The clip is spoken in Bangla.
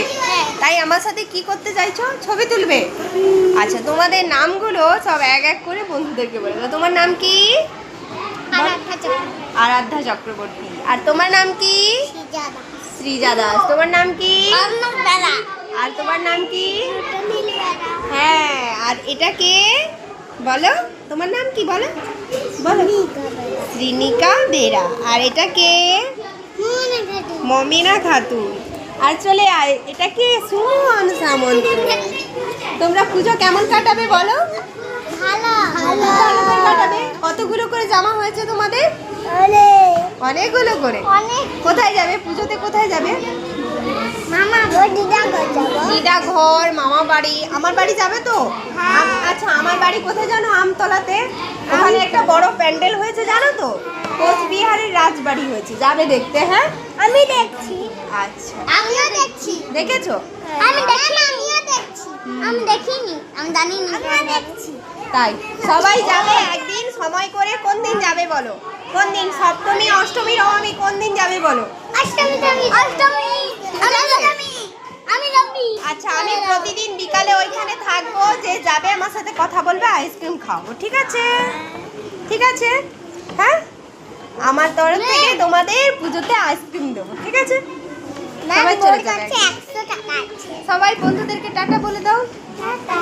সাথে? তাই আমার সাথে কি করতে চাইছো? ছবি তুলবে? আচ্ছা, তোমাদের নামগুলো সব এক এক করে বন্ধুদেরকে বলে দাও। তোমার নাম কি? আরাধ্যা চক্রবর্তী। আর তোমার নাম কি? শ্রীজা দাস। তোমার নাম কি? আর তোমার নাম কি? হ্যাঁ, আর এটা কে বলো? তোমার নাম কি বলো? বলো। শ্রীনিকা বেরা। আর এটা কে? মমিনা খাতুন। আর চলে আয়, এটা কে? সুমন সামন্ত। তোমরা পুজো কেমন কাটাবে বলো? ভালো করে কাটাবে। কতগুলো করে জামা হয়েছে তোমাদের? অনেকগুলো করে। কোথায় যাবে পুজোতে? কোথায় যাবে? দিদা ঘর, মামা বাড়ি। আমার বাড়ি যাবে তো? আচ্ছা, আমার বাড়ি কোথায় জানো? আমতলাতে। ওখানে একটা বড় প্যান্ডেল হয়েছে জানো তো? কোচবিহারের রাজবাড়ি হয়েছে, যাবে দেখতে? হ্যাঁ, আমি দেখছি। আচ্ছা, আমিও দেখছি। দেখেছো? আমি দেখি, আমিও দেখছি। আমি দেখিনি, আমি জানি না। আমিও দেখছি। তাই সবাই যাবে একদিন সময় করে। কোন দিন যাবে বলো? কোন দিন? সপ্তমী, অষ্টমী, নবমী, কোন দিন যাবে বলো? অষ্টমী, অষ্টমী, আমি রবি। আচ্ছা, আমি প্রতিদিন বিকালে ওইখানে থাকবো। যে যাবে আমার সাথে কথা বলবে, আইসক্রিম খাবো, ঠিক আছে? ঠিক আছে, হ্যাঁ। আমার তরফ থেকে তোমাদের পুজোতে আইসক্রিম দেবো, ঠিক আছে? সবাই চলে যাবে। 100 টাকা আছে। সবাই বন্ধুদেরকে টাটা বলে দাও। টাটা।